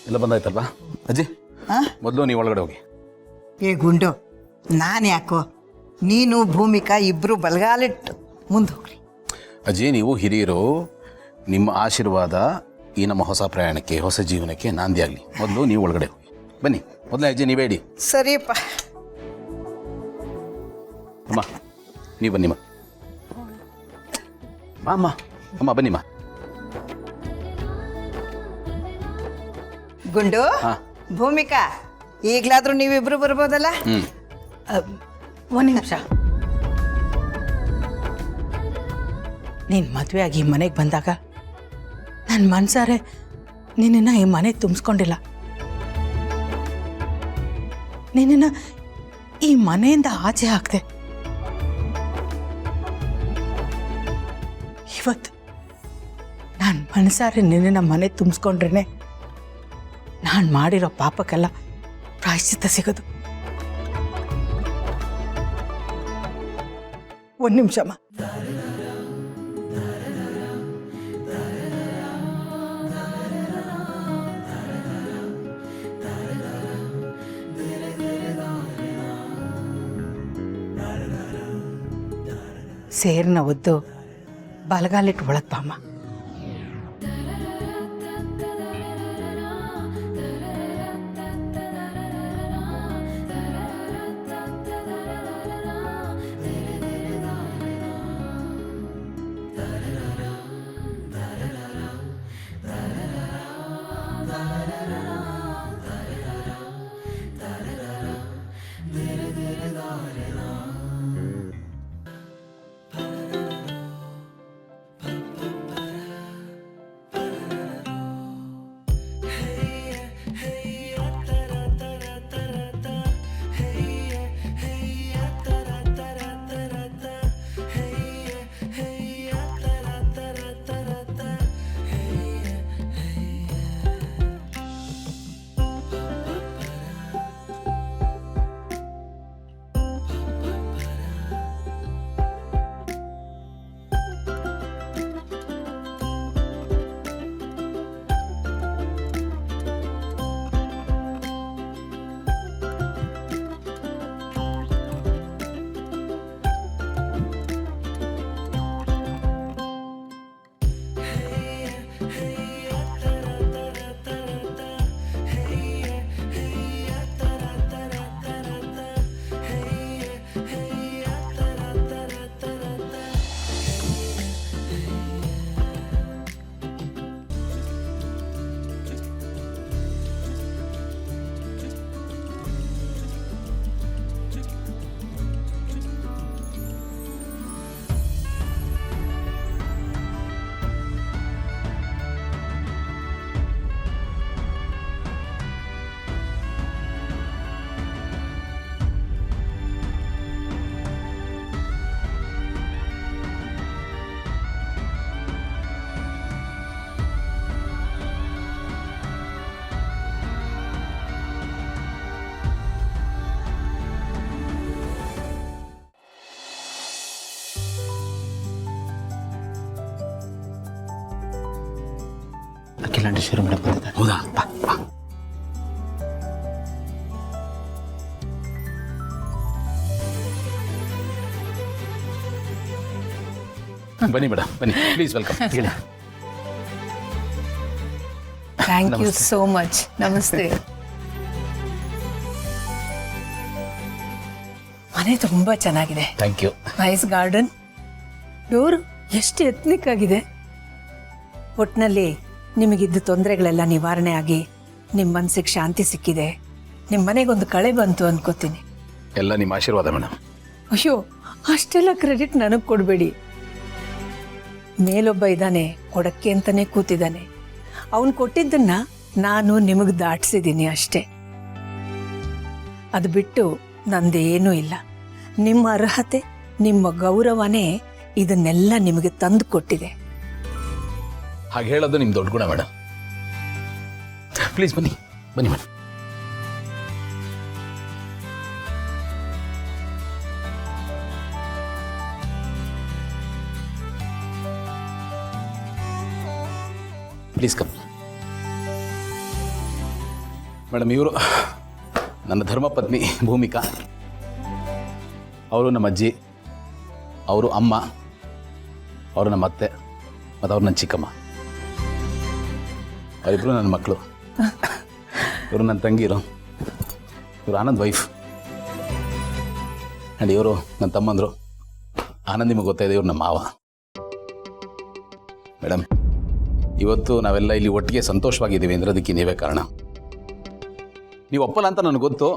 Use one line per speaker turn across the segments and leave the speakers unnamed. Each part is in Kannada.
ಎಲ್ಲ ಬಂದಾಯ್ತಲ್ವಾ ಅಜ್ಜಿ? ಮೊದಲು ನೀವು ಒಳಗಡೆ ಹೋಗಿ.
ಏ ಗುಂಡು, ನಾನು ಯಾಕೋ, ನೀನು ಭೂಮಿಕಾ ಇಬ್ಬರು ಬಲಗಾಲಿಟ್ಟು ಮುಂದೆ ಹೋಗ್ರಿ.
ಅಜ್ಜಿ, ನೀವು ಹಿರಿಯರು, ನಿಮ್ಮ ಆಶೀರ್ವಾದ ಈ ನಮ್ಮ ಹೊಸ ಪ್ರಯಾಣಕ್ಕೆ, ಹೊಸ ಜೀವನಕ್ಕೆ ನಾಂದಿ ಆಗಲಿ. ಮೊದಲು ನೀವು ಒಳಗಡೆ ಹೋಗಿ ಬನ್ನಿ. ಮೊದಲನೇ ಅಜ್ಜಿ ನೀವೇ ಇಡಿ.
ಸರಿಯಪ್ಪ.
ಅಮ್ಮ ನೀವು ಬನ್ನಿಮ್ಮ. ಅಮ್ಮ ಅಮ್ಮ ಬನ್ನಿಮ್ಮ.
ಗುಂಡು, ಭೂಮಿಕಾ, ಈಗಲಾದ್ರೂ ನೀವಿಬ್ರು ಬರ್ಬೋದಲ್ಲ?
ಒಂದು ನಿಮಿಷ. ನೀನು ಮದುವೆ ಆಗಿ ಈ ಮನೆಗೆ ಬಂದಾಗ ನನ್ನ ಮನ್ಸಾರೆ ನಿನ್ನನ್ನು ಈ ಮನೆಗೆ ತುಂಬಿಸ್ಕೊಂಡಿಲ್ಲ. ನಿನ್ನನ್ನು ಈ ಮನೆಯಿಂದ ಆಚೆ ಹಾಕ್ದೆ. ಇವತ್ತು ನಾನು ಮನಸಾರೆ ನಿನ್ನನ್ನು ಮನೆ ತುಂಬಿಸ್ಕೊಂಡ್ರೆ ನಾನು ಮಾಡಿರೋ ಪಾಪಕ್ಕೆಲ್ಲ ಪ್ರಾಯಶ್ಚಿತ್ತ ಸಿಗೋದು. ಒಂದು ನಿಮಿಷಮ್ಮ. ಸೇರಿನ ಒದ್ದು ಬಲಗಾಲಿಟ್ಟು ಒಳಗೆ ಬಾಮ್ಮ.
ಅಖಿಲಾಂಡೇಶ್ವರಿ ಮೇಡಮ್ ಬಂದಿದ್ದಾರೆ.
ಹೌದಾ? ಬನ್ನಿ ಮೇಡಮ್, ಬನ್ನಿ please. Welcome.
Thank you so much. ನಮಸ್ತೆ. ಮನೆ ತುಂಬಾ ಚೆನ್ನಾಗಿದೆ.
Thank you.
Nice garden. Door ಎಷ್ಟು ಎತ್ನಿಕ್ ಆಗಿದೆ. ಒಟ್ಟಿನಲ್ಲಿ ನಿಮಗಿದ್ದ ತೊಂದರೆಗಳೆಲ್ಲ ನಿವಾರಣೆ ಆಗಿ ನಿಮ್ಮ ಮನಸ್ಸಿಗೆ ಶಾಂತಿ ಸಿಕ್ಕಿದೆ. ನಿಮ್ಮ ಮನೆಗೊಂದು ಕಳೆ ಬಂತು ಅನ್ಕೋತೀನಿ.
ಎಲ್ಲ ನಿಮ್ಮ ಆಶೀರ್ವಾದ ಮೇಡಮ್.
ಅಯ್ಯೋ, ಅಷ್ಟೆಲ್ಲ ಕ್ರೆಡಿಟ್ ನನಗೆ ಕೊಡಬೇಡಿ. ಮೇಲೊಬ್ಬ ಇದ್ದಾನೆ, ಕೊಡಕ್ಕೆ ಅಂತಾನೆ ಕೂತಿದ್ದಾನೆ. ಅವನು ಕೊಟ್ಟಿದ್ದನ್ನ ನಾನು ನಿಮಗೆ ದಾಟಿಸಿದ್ದೀನಿ ಅಷ್ಟೇ. ಅದು ಬಿಟ್ಟು ನಂದೇನೂ ಇಲ್ಲ. ನಿಮ್ಮ ಅರ್ಹತೆ, ನಿಮ್ಮ ಗೌರವನೇ ಇದನ್ನೆಲ್ಲ ನಿಮಗೆ ತಂದು ಕೊಟ್ಟಿದೆ.
ಹಾಗೆ ಹೇಳೋದು ನಿಮ್ಮ ದೊಡ್ಡ ಗುಣ ಮೇಡಮ್. ಪ್ಲೀಸ್ ಬನ್ನಿ, ಬನ್ನಿ ಮೇಡಮ್. Please come. ಮೇಡಮ್, ಇವರು ನನ್ನ ಧರ್ಮಪತ್ನಿ ಭೂಮಿಕಾ, ಅವರು ನಮ್ಮ ಅಜ್ಜಿ, ಅವರು ಅಮ್ಮ, ಅವರು ನಮ್ಮ ಅತ್ತೆ, ಮತ್ತು ಅವ್ರು ನನ್ನ ಚಿಕ್ಕಮ್ಮ. ಅವರಿಬ್ಬರು ನನ್ನ ಮಕ್ಕಳು. ಇವರು ನನ್ನ ತಂಗಿರು, ಇವರು ಆನಂದ್ ವೈಫ್. ಆ್ಯಂಡ್ ಇವರು ನನ್ನ ತಮ್ಮಂದರು. ಆನಂದ್ ನಿಮಗೆ ಗೊತ್ತಾಯಿದೆ, ಇವ್ರು ನಮ್ಮ ಮಾವ. ಮೇಡಮ್, ಇವತ್ತು ನಾವೆಲ್ಲ ಇಲ್ಲಿ ಒಟ್ಟಿಗೆ ಸಂತೋಷವಾಗಿದ್ದೀವಿ ಅಂದ್ರೆ ಅದಕ್ಕೆ ನೀವೇ ಕಾರಣ. ನೀವು ಒಪ್ಪಲ್ಲ ಅಂತ ನನಗೆ ಗೊತ್ತು,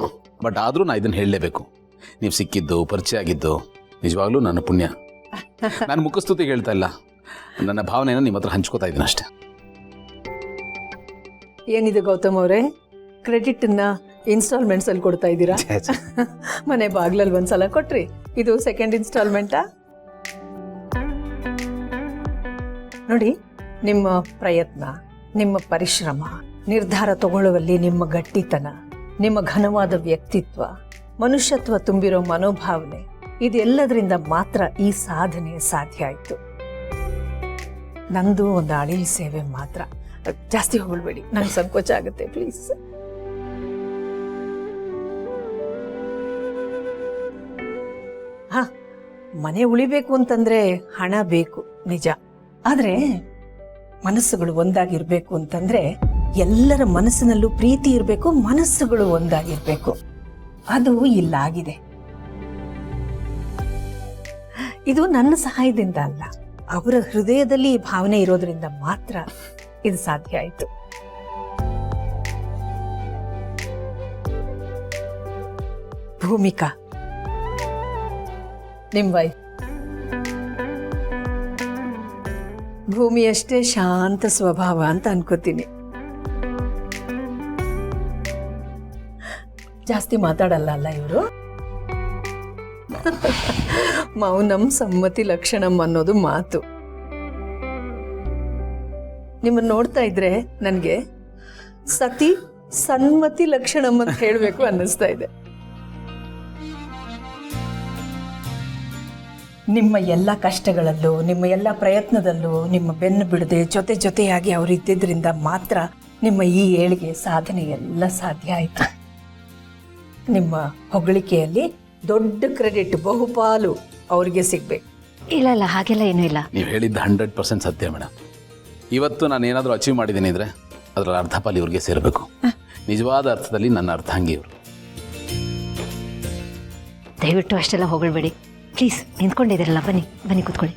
ಬಟ್ ಆದರೂ ನಾನು ಇದನ್ನು ಹೇಳಲೇಬೇಕು. ನೀವು ಸಿಕ್ಕಿದ್ದು, ಪರಿಚಯ ಆಗಿದ್ದು ನಿಜವಾಗ್ಲೂ ನನ್ನ ಪುಣ್ಯ. ನಾನು ಮುಖಸ್ತುತಿಗೆ ಹೇಳ್ತಾ ಇಲ್ಲ, ನನ್ನ ಭಾವನೆಯನ್ನು ನಿಮ್ಮ ಹತ್ರ ಹಂಚ್ಕೋತಾ ಇದ್ದೀನಿ ಅಷ್ಟೇ.
ಏನಿದೆ ಗೌತಮ್ ಅವರೇ, ಕ್ರೆಡಿಟನ್ನ ಇನ್ಸ್ಟಾಲ್ಮೆಂಟ್ಸಲ್ಲಿ ಕೊಡ್ತಾ ಇದ್ದೀರಾ? ಮನೆ ಬಾಗ್ಲಲ್ಲಿ ಒಂದ್ಸಲ ಕೊಟ್ರಿ, ಇದು ಸೆಕೆಂಡ್ ಇನ್ಸ್ಟಾಲ್ಮೆಂಟಾ? ನೋಡಿ, ನಿಮ್ಮ ಪ್ರಯತ್ನ, ನಿಮ್ಮ ಪರಿಶ್ರಮ, ನಿರ್ಧಾರ ತಗೊಳ್ಳುವಲ್ಲಿ ನಿಮ್ಮ ಗಟ್ಟಿತನ, ನಿಮ್ಮ ಘನವಾದ ವ್ಯಕ್ತಿತ್ವ, ಮನುಷ್ಯತ್ವ ತುಂಬಿರೋ ಮನೋಭಾವನೆ, ಇದೆಲ್ಲದರಿಂದ ಮಾತ್ರ ಈ ಸಾಧನೆ ಸಾಧ್ಯ ಆಯಿತು. ನಂದು ಒಂದು ಅಳಿಲ್ ಸೇವೆ ಮಾತ್ರ. ಜಾಸ್ತಿ ಹೊಗಳ್ಬೇಡಿ, ನಂಗೆ ಸಂಕೋಚ ಆಗುತ್ತೆ, ಪ್ಲೀಸ್. ಹಾ, ಮನೆ ಉಳಿಬೇಕು ಅಂತಂದ್ರೆ ಹಣ ಬೇಕು ನಿಜ, ಆದ್ರೆ ಮನಸ್ಸುಗಳು ಒಂದಾಗಿರ್ಬೇಕು ಅಂತಂದ್ರೆ ಎಲ್ಲರ ಮನಸ್ಸಿನಲ್ಲೂ ಪ್ರೀತಿ ಇರಬೇಕು, ಮನಸ್ಸುಗಳು ಒಂದಾಗಿರ್ಬೇಕು. ಅದು ಇಲ್ಲಾಗಿದೆ. ಇದು ನನ್ನ ಸಹಾಯದಿಂದ ಅಲ್ಲ, ಅವರ ಹೃದಯದಲ್ಲಿ ಈ ಭಾವನೆ ಇರೋದ್ರಿಂದ ಮಾತ್ರ ಇದು ಸಾಧ್ಯ ಆಯಿತು. ಭೂಮಿಕಾ ನಿಮ್ಮ ವೈಫ್. ಭೂಮಿಯಷ್ಟೇ ಶಾಂತ ಸ್ವಭಾವ ಅಂತ ಅನ್ಕೋತೀನಿ. ಜಾಸ್ತಿ ಮಾತಾಡಲ್ಲ ಅಲ್ಲ ಇವರು. ಮೌನಂ ಸಮ್ಮತಿ ಲಕ್ಷಣಂ ಅನ್ನೋದು ಮಾತು. ನಿಮ್ಮನ್ನು ನೋಡ್ತಾ ಇದ್ರೆ ನನಗೆ ಸತಿ ಸನ್ಮತಿ ಲಕ್ಷಣಂ ಅಂತ ಹೇಳಬೇಕು ಅನ್ನಿಸ್ತಾ ಇದೆ. ನಿಮ್ಮ ಎಲ್ಲ ಕಷ್ಟಗಳಲ್ಲೂ, ನಿಮ್ಮ ಎಲ್ಲ ಪ್ರಯತ್ನದಲ್ಲೂ ನಿಮ್ಮ ಬೆನ್ನು ಬಿಡದೆ ಜೊತೆಯಾಗಿ ಅವರು ಇದ್ದಿದ್ದರಿಂದ ಮಾತ್ರ ನಿಮ್ಮ ಈ ಏಳಿಗೆ, ಸಾಧನೆ ಎಲ್ಲ ಸಾಧ್ಯ ಆಯಿತು. ನಿಮ್ಮ ಹೊಗಳಿಕೆಯಲ್ಲಿ ದೊಡ್ಡ ಕ್ರೆಡಿಟ್, ಬಹುಪಾಲು ಅವ್ರಿಗೆ ಸಿಗ್ಬೇಕು.
ಇಲ್ಲ ಹಾಗೆಲ್ಲ ಏನೂ ಇಲ್ಲ.
ನೀವು ಹೇಳಿದ್ದು 100% ಸತ್ಯ ಮೇಡಮ್. ಇವತ್ತು ನಾನು ಏನಾದರೂ ಅಚೀವ್ ಮಾಡಿದ್ದೀನಿ ಅಂದರೆ ಅದರ ಅರ್ಧ ಪಾಲು ಇವ್ರಿಗೆ ಸೇರಬೇಕು. ನಿಜವಾದ ಅರ್ಥದಲ್ಲಿ ನನ್ನ ಅರ್ಥಾಂಗಿ ಇವರು.
ದಯವಿಟ್ಟು ಅಷ್ಟೆಲ್ಲ ಹೊಗಳ್ಬೇಡಿ ಪ್ಲೀಸ್. ನಿಂತ್ಕೊಂಡಿದ್ದೀರಲ್ಲ, ಬನ್ನಿ ಕೂತ್ಕೊಳ್ಳಿ.